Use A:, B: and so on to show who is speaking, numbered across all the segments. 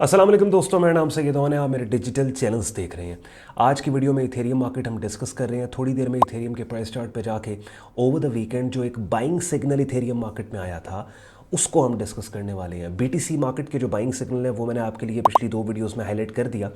A: अस्सलाम वालेकुम दोस्तों, मेरा नाम सैयद है। आप मेरे डिजिटल चैनल्स देख रहे हैं। आज की वीडियो में इथेरियम मार्केट हम डिस्कस कर रहे हैं। थोड़ी देर में इथेरियम के प्राइस चार्ट पे जाके ओवर द वीकेंड जो एक बाइंग सिग्नल इथेरियम मार्केट में आया था उसको हम डिस्कस करने वाले हैं। बीटीसी मार्केट के जो बाइंग सिग्नल है वो मैंने आपके लिए पिछली 2 वीडियोस में हाईलाइट कर दिया,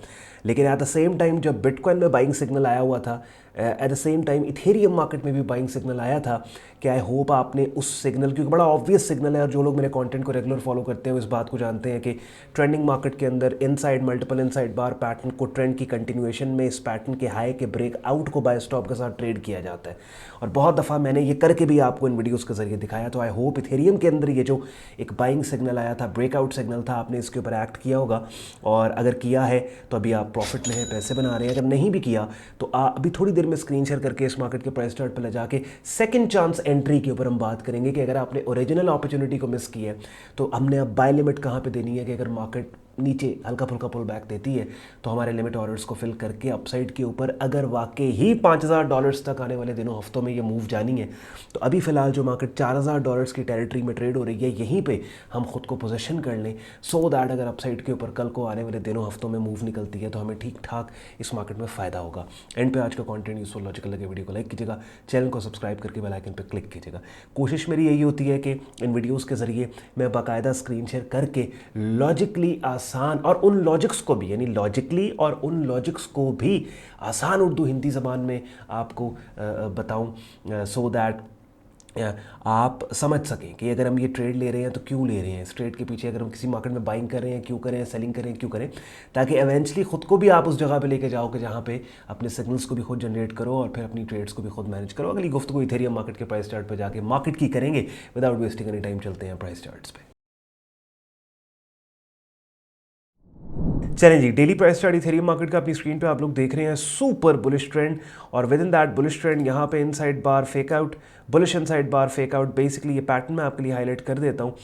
A: लेकिन एट द सेम टाइम जब बिटकॉइन में बाइंग सिग्नल आया हुआ था, at the same time Ethereum market में भी बाइंग सिग्नल आया था। कि आई होप आपने उस सिग्नल, क्योंकि बड़ा ऑब्वियस सिग्नल है और जो लोग मेरे कंटेंट को रेगुलर फॉलो करते हैं वो इस बात को जानते हैं कि ट्रेंडिंग मार्केट के अंदर इनसाइड मल्टीपल इनसाइड बार पैटर्न को ट्रेंड की कंटिन्यूएशन में इस पैटर्न के हाई के ब्रेकआउट को बाय स्टॉप के साथ ट्रेड किया जाता है। और बहुत दफ़ा मैंने ये करके भी आपको इन वीडियोस के जरिए दिखाया। तो आई होप इथेरियम के अंदर ये जो एक बाइंग सिग्नल आया था, ब्रेकआउट सिग्नल था, आपने इसके ऊपर एक्ट किया होगा। और अगर किया है तो अभी आप प्रॉफिट में हैं, पैसे बना रहे हैं। अगर नहीं भी किया तो अभी थोड़ी देर में स्क्रीन शेयर करके इस मार्केट के प्राइस चार्ट पर ले जाके सेकंड चांस एंट्री के ऊपर हम बात करेंगे कि अगर आपने ओरिजिनल अपॉर्चुनिटी को मिस की है तो हमने अब बाय लिमिट कहाँ पे देनी है कि अगर मार्केट नीचे हल्का फुल्का पुल बैक देती है तो हमारे लिमिट ऑर्डर्स को फिल करके अपसाइड के ऊपर अगर वाकई ही $5,000 तक आने वाले दिनों हफ्तों में ये मूव जानी है तो अभी फ़िलहाल जो मार्केट $4,000 की टेरिटरी में ट्रेड हो रही है, यहीं पे हम खुद को पोजीशन कर लें सो दैट अगर अपसाइड के ऊपर कल को आने वाले दिनों हफ्तों में मूव निकलती है तो हमें ठीक ठाक इस मार्केट में फ़ायदा होगा। एंड पे आज का कंटेंट यूजफुल लॉजिकल लगे वीडियो को लाइक कीजिएगा, चैनल को सब्सक्राइब करके बेल आइकन पर क्लिक कीजिएगा। कोशिश मेरी यही होती है कि इन वीडियोज़ के ज़रिए मैं बाकायदा स्क्रीन शेयर करके लॉजिकली आसान और उन लॉजिक्स को भी, यानी लॉजिकली और उन लॉजिक्स को भी आसान उर्दू हिंदी ज़बान में आपको बताऊं सो दैट आप समझ सकें कि अगर हम ये ट्रेड ले रहे हैं तो क्यों ले रहे हैं, इस ट्रेड के पीछे अगर हम किसी मार्केट में बाइंग कर रहे हैं क्यों करें, सेलिंग करें क्यों करें, ताकि एवेंचुअली ख़ुद को भी आप उस जगह पे लेके जाओ कि जहाँ पे अपने सिग्नल्स को भी खुद जनरेट करो और फिर अपनी ट्रेड्स को भी खुद मैनेज करो। अगली गुफ्तगू इथेरियम मार्केट के प्राइस चार्ट पर जाके मार्केट की करेंगे। विदाउट वेस्टिंग एनी टाइम चलते हैं प्राइस चार्ट्स पे। चलें जी, daily price chart Ethereum market का अपनी स्क्रीन पे आप लोग देख रहे हैं। सुपर बुलिश ट्रेंड और within that bullish trend यहाँ पे inside bar fake out, bullish inside bar fake out. Basically ये पैटर्न मैं आपके लिए हाईलाइट कर देता हूँ।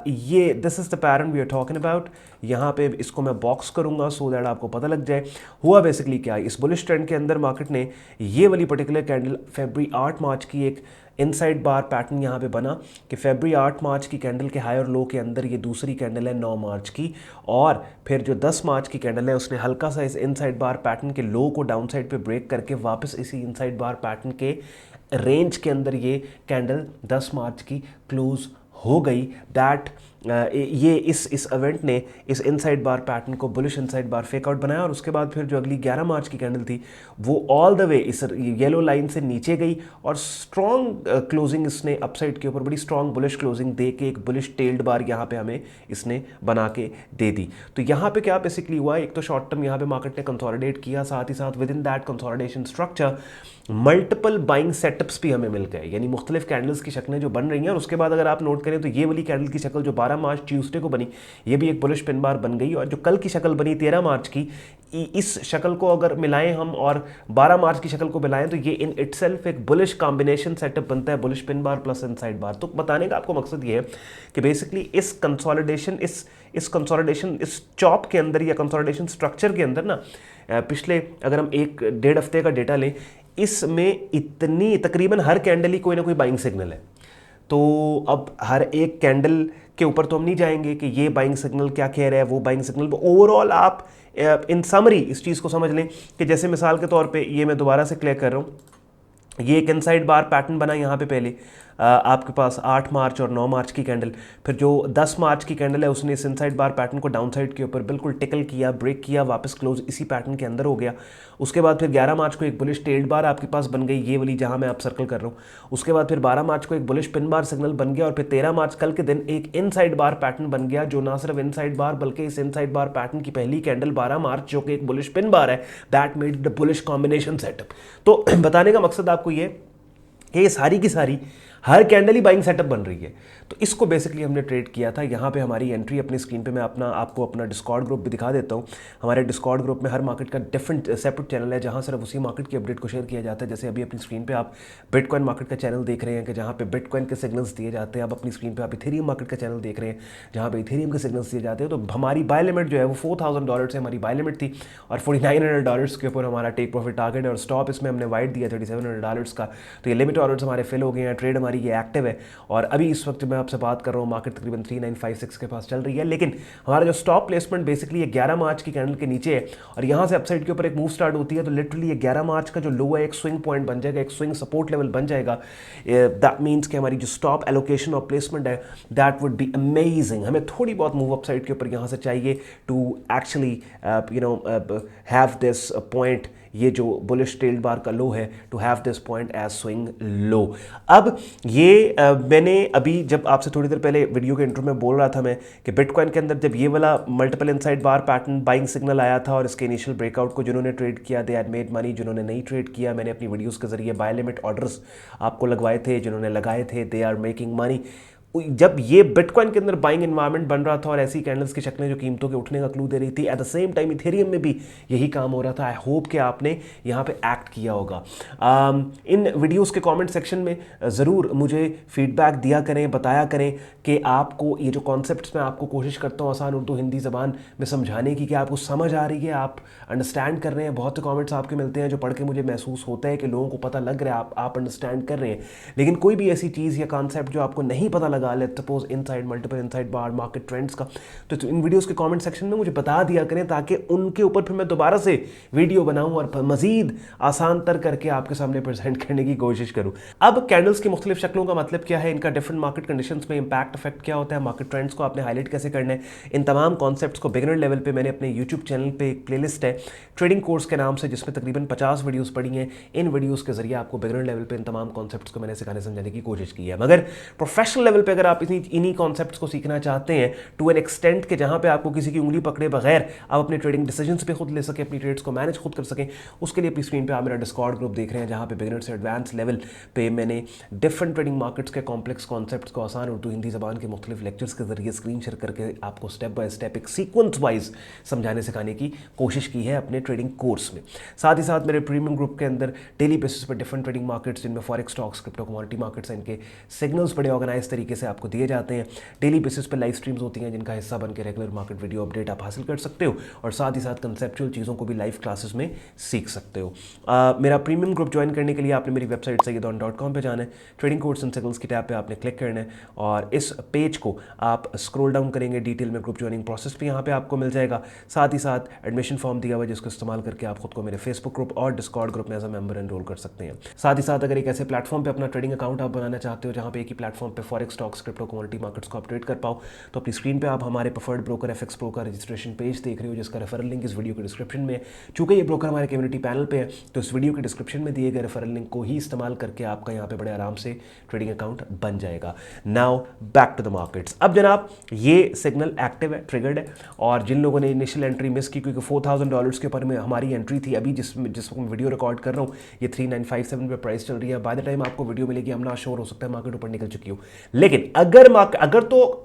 A: ये this is the pattern we are talking about. यहाँ पे इसको मैं बॉक्स करूँगा सो दैट आपको पता लग जाए हुआ बेसिकली क्या है। इस बुलिश ट्रेंड के अंदर मार्केट ने ये वाली पर्टिकुलर कैंडल फरवरी 8 मार्च की एक इनसाइड बार पैटर्न यहाँ पे बना कि फरवरी 8 मार्च की कैंडल के हाई और लो के अंदर ये दूसरी कैंडल है 9 मार्च की, और फिर जो 10 मार्च की कैंडल है उसने हल्का सा इस इनसाइड बार पैटर्न के लो को डाउन साइड पे ब्रेक करके वापस इसी इनसाइड बार पैटर्न के रेंज के अंदर ये कैंडल 10 मार्च की क्लोज हो गई। दैट ये इस इवेंट ने इस इनसाइड बार पैटर्न को bullish inside bar fake out बनाया और उसके बाद फिर जो अगली 11 मार्च की कैंडल थी वो ऑल द वे इस येलो लाइन से नीचे गई और स्ट्रॉन्ग क्लोजिंग इसने अपसाइड के ऊपर, बड़ी स्ट्रॉन्ग बुलिश क्लोजिंग दे के एक बुलिश टेल्ड बार यहाँ पे हमें इसने बना के दे दी। तो यहाँ पे क्या बेसिकली हुआ, एक तो शॉर्ट टर्म यहाँ पे मार्केट ने कंसोलिडेट किया, साथ ही साथ with in that consolidation structure multiple buying setups भी हमें मिल गए, यानी मुख्तलिफ कैंडल्स की शक्लें जो बन रही हैं। और उसके बाद अगर आप नोट करें तो ये वाली कैंडल की शक्ल जो 12 मार्च ट्यूसडे को बनी ये भी एक बुलिश पिन बार बन गई, और जो कल की शक्ल बनी 13 मार्च की, इस शक्ल को अगर मिलाएं हम और 12 मार्च की शक्ल को मिलाएं तो ये इन इटसेल्फ एक बुलिश कॉम्बिनेशन सेटअप बनता है, bullish pin bar plus inside bar. तो बताने का आपको मकसद ये है कि बेसिकली इस कंसोलिडेशन इस चॉप के अंदर या कंसोलिडेशन स्ट्रक्चर के अंदर ना, पिछले अगर हम 1-1.5 हफ्ते का डेटा लें, इसमें इतनी तकरीबन हर कैंडल ही कोई ना कोई बाइंग सिग्नल है। तो अब हर एक कैंडल के ऊपर तो हम नहीं जाएंगे कि ये बाइंग सिग्नल क्या कह रहा है, वो बाइंग सिग्नल। ओवरऑल आप इन समरी इस चीज़ को समझ लें कि जैसे मिसाल के तौर पे ये मैं दोबारा से क्लियर कर रहा हूँ, ये एक इनसाइड बार पैटर्न बना यहाँ पे पहले आपके पास 8 मार्च और 9 मार्च की कैंडल, फिर जो 10 मार्च की कैंडल है उसने इस इनसाइड बार पैटर्न को डाउन साइड के ऊपर बिल्कुल टिकल किया, ब्रेक किया, वापस क्लोज इसी पैटर्न के अंदर हो गया। उसके बाद फिर 11 मार्च को एक बुलिश टेल्ड बार आपके पास बन गई, ये वाली जहाँ मैं आप सर्कल कर रहा हूँ। उसके बाद फिर 12 मार्च को एक बुलिश पिन बार सिग्नल बन गया और फिर 13 मार्च कल के दिन एक इनसाइड बार पैटर्न बन गया, जो ना सिर्फ इनसाइड बार बल्कि इस इनसाइड बार पैटर्न की पहली कैंडल 12 मार्च जो कि एक बुलिश पिन बार है, that made the bullish combination setup. तो बताने का मकसद आपको ये कि ये सारी की सारी हर कैंडल ही बाइंग सेटअप बन रही है। तो इसको बेसिकली हमने ट्रेड किया था। यहाँ पे हमारी एंट्री अपनी स्क्रीन पे मैं आपको अपना डिस्कॉर्ड ग्रुप भी दिखा देता हूँ। हमारे डिस्कॉर्ड ग्रुप में हर मार्केट का डिफरेंट सेपरेट चैनल है जहाँ सिर्फ उसी मार्केट की अपडेट को शेयर किया जाता है। जैसे अभी अपनी स्क्रीन पे आप बिटकॉइन मार्केट का चैनल देख रहे हैं कि जहाँ पे बिटकॉइन के सिग्नल्स दिए जाते हैं। अब अपनी स्क्रीन पर आप इथेरियम मार्केट का चैनल देख रहे हैं जहाँ पे इथेरियम के सिग्नल्स दिए जाते हैं। तो हमारी बाय लिमिट जो है वो $4,000 से हमारी बाय लिमिट थी और $4,900 के ऊपर हमारा टेक प्रॉफिट टारगेट है और स्टॉप इसमें हमने वाइड दिया $3,700 का। तो ये लिमिट ऑर्डर्स हमारे फिल हो गए हैं, ट्रेड हमारी ये एक्टिव है और अभी इस वक्त मैं आपसे बात कर रहा हूँ मार्केट तकरीबन 3956 के पास चल रही है, लेकिन हमारा जो स्टॉप प्लेसमेंट बेसिकली ये 11 मार्च की कैंडल के नीचे है और यहाँ से अपसाइड के ऊपर एक मूव स्टार्ट होती है तो लिटरली ये 11 मार्च का जो लो है एक स्विंग पॉइंट बन जाएगा, एक स्विंग सपोर्ट लेवल बन जाएगा। दैट मीन्स कि हमारी जो स्टॉप एलोकेशन और प्लेसमेंट है दैट वुड बी अमेजिंग। हमें थोड़ी बहुत मूव अपसाइड के ऊपर यहाँ से चाहिए to actually have this point, ये जो बुलिश टेल्ड बार का लो है, to have this point as swing low. अब ये मैंने अभी जब आपसे थोड़ी देर पहले वीडियो के इंट्रो में बोल रहा था मैं कि बिटकॉइन के अंदर जब ये वाला मल्टीपल इनसाइड बार पैटर्न बाइंग सिग्नल आया था और इसके इनिशियल ब्रेकआउट को जिन्होंने ट्रेड किया दे हैड मेड मनी, जिन्होंने नहीं ट्रेड किया मैंने अपनी वीडियोस के जरिए बाय लिमिट ऑर्डर्स आपको लगवाए थे, जिन्होंने लगाए थे दे आर मेकिंग मनी। जब ये बिटकॉइन के अंदर बाइंग एनवायरनमेंट बन रहा था और ऐसी कैंडल्स की शक्लें जो कीमतों के उठने का क्लू दे रही थी, at the same time Ethereum में भी यही काम हो रहा था। आई होप कि आपने यहाँ पे एक्ट किया होगा। इन वीडियोस के कमेंट सेक्शन में ज़रूर मुझे फीडबैक दिया करें, बताया करें कि आपको ये जो कॉन्सेप्ट्स मैं आपको कोशिश करता हूँ आसान उर्दू हिंदी ज़बान में समझाने की, कि आपको समझ आ रही है, आप अंडरस्टैंड कर रहे हैं। बहुत से कॉमेंट्स आपके मिलते हैं जो पढ़ के मुझे महसूस होता है कि लोगों को पता लग रहा है, आप अंडरस्टैंड कर रहे हैं, लेकिन कोई भी ऐसी चीज़ या कॉन्सेप्ट जो आपको नहीं पता लगा, let's suppose inside multiple inside bar market trends का, तो इन वीडियोस के कमेंट सेक्शन में मुझे बता दिया करें ताकि उनके ऊपर फिर मैं दोबारा से वीडियो बनाऊं और मजीद आसान तर करके आपके सामने प्रेजेंट करने की कोशिश करूं। अब कैंडल्स की मुख्तलिफ शक्लों का मतलब क्या है, इनका डिफरेंट मार्केट कंडीशंस में इंपैक्ट इफेक्ट क्या होता है, मार्केट ट्रेंड्स को आपने हाईलाइट कैसे करना है, इन तमाम कॉन्सेप्ट्स को बिगिनर लेवल पे मैंने अपने यूट्यूब चैनल पे एक प्लेलिस्ट है ट्रेडिंग कोर्स के नाम से, जिसमें तकरीबन 50 वीडियोस पड़ी हैं। इन वीडियोस के जरिए आपको बिगिनर लेवल पे इन तमाम कॉन्सेप्ट्स को मैंने सिखाने समझाने की कोशिश की है। मगर प्रोफेशनल लेवल पे अगर आप इन्हीं कॉन्सेप्ट्स को सीखना चाहते हैं टू एन एक्सटेंट के जहां पे आपको किसी की उंगली पकड़े बगैर आप अपने ट्रेडिंग डिसीजंस पे खुद ले सकें, अपनी ट्रेड्स को मैनेज खुद कर सकें, उसके लिए अपनी स्क्रीन पे आप मेरा डिस्कॉर्ड ग्रुप देख रहे हैं जहां पे बिगिनर से एडवांस लेवल पे मैंने डिफरेंट ट्रेडिंग मार्केट्स के कॉम्प्लेक्स कॉन्सेप्ट्स को आसान उर्दू हिंदी ज़बान के मुख्तलिफ लेक्चर्स के जरिए स्क्रीन शेयर करके आपको स्टेप बाय स्टेप एक सीक्वेंस वाइज समझाने सिखाने की कोशिश की है अपने ट्रेडिंग कोर्स में। साथ ही साथ मेरे प्रीमियम ग्रुप के अंदर डेली बेसिस पर डिफरेंट ट्रेडिंग मार्केट्स जिनमें forex, stocks, crypto, commodity markets हैं, इनके सिग्नल्स बड़े ऑर्गेनाइज तरीके से आपको दिए जाते हैं। डेली बेसिस पे लाइव स्ट्रीम्स होती हैं जिनका हिस्सा बन के रेगुलर मार्केट वीडियो अपडेट आप हासिल कर सकते हो और साथ ही साथ कंसेप्चुअल चीज़ों को भी लाइव क्लासेस में सीख सकते हो। मेरा प्रीमियम ग्रुप ज्वाइन करने के लिए आपने मेरी वेबसाइट sayyidon.com पे जाना है, ट्रेडिंग कोर्स एंड सिग्नल्स की टैब पे आपने क्लिक करना है और इस पेज को आप स्क्रॉल डाउन करेंगे, डिटेल में ग्रुप ज्वाइनिंग प्रोसेस भी यहाँ पे आपको मिल जाएगा। साथ ही साथ एडमिशन फॉर्म दिया हुआ है जिसको इस्तेमाल करके आप खुद को मेरे फेसबुक ग्रुप और डिस्कॉर्ड ग्रुप में एज अ मेंबर एनरोल कर सकते हैं। साथ ही साथ अगर एक ऐसे प्लेटफॉर्म पे अपना ट्रेडिंग अकाउंट आप बनाना चाहते हो जहाँ पे एक ही प्लेटफॉर्म पे forex, stocks, crypto, commodity markets को अपडेट कर पाओ, तो अपनी स्क्रीन पे आप हमारे प्रेफर्ड ब्रोकर एफएक्स प्रो का रजिस्ट्रेशन पेज देख रहे हो जिसका रेफरल लिंक इस वीडियो के डिस्क्रिप्शन में है। चूंकि ये ब्रोकर हमारे कम्युनिटी पैनल पे है तो इस वीडियो के डिस्क्रिप्शन में दिए गए रेफरल लिंक को ही इस्तेमाल करके आपका यहाँ पे बड़े आराम से ट्रेडिंग अकाउंट बन जाएगा। Now back to the markets. अब जनाब ये सिग्नल एक्टिव है, ट्रिगर्ड है और जिन लोगों ने इनिशियल एंट्री मिस की, क्योंकि $4000 के ऊपर में हमारी एंट्री थी, अभी जिस वक्त वीडियो रिकॉर्ड कर रहा हूँ ये 3957 पे प्राइस चल रही है। बाय द टाइम आपको वीडियो मिलेगी हम ना श्योर हो सकता है मार्केट ऊपर निकल चुकी हो, लेकिन अगर तो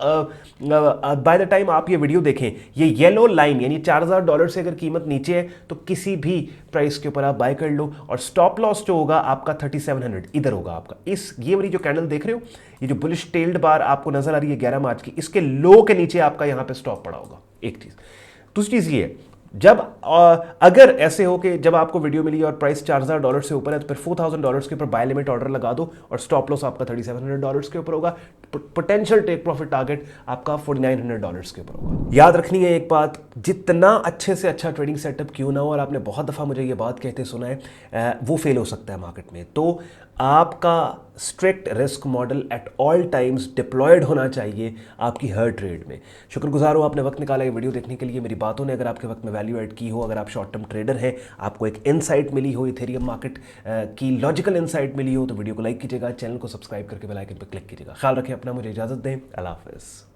A: बाय द टाइम आप ये वीडियो देखें ये येलो लाइन यानी $4000 से अगर कीमत नीचे है तो किसी भी प्राइस के ऊपर आप बाय कर लो और स्टॉप लॉस जो होगा आपका 3700 इधर होगा आपका। ये वाली जो कैंडल देख रहे हो, ये जो बुलिश टेल्ड बार आपको नजर आ रही है 11 मार्च की, इसके लो के नीचे आपका यहां पे स्टॉप पड़ा होगा। एक चीज। दूसरी चीज ये है, जब अगर ऐसे हो कि जब आपको वीडियो मिली और प्राइस $4000 से ऊपर है तो फिर $4000 के ऊपर बाय लिमिट ऑर्डर लगा दो और स्टॉप लॉस आपका $3700 के ऊपर होगा। पोटेंशियल टेक प्रॉफिट टारगेट आपका $4900 के ऊपर होगा। याद रखनी है एक बात, जितना अच्छे से अच्छा ट्रेडिंग सेटअप क्यों ना हो, और आपने बहुत दफ़ा मुझे ये बात कहते सुना है, वो फेल हो सकता है मार्केट में। तो आपका strict risk model at all times deployed होना चाहिए आपकी हर ट्रेड में। शुक्रगुजार हो आपने वक्त निकाला ये वीडियो देखने के लिए। मेरी बातों ने अगर आपके वक्त में वैल्यू ऐड की हो, अगर आप शॉर्ट टर्म ट्रेडर हैं, आपको एक इनसाइट मिली हो, इथेरियम मार्केट की लॉजिकल इनसाइट मिली हो, तो वीडियो को लाइक कीजिएगा, चैनल को सब्सक्राइब करके बेल आइकन पर क्लिक कीजिएगा। ख्याल रखें अपना, मुझे इजाज़त दें, अल्लाह हाफ़िज़।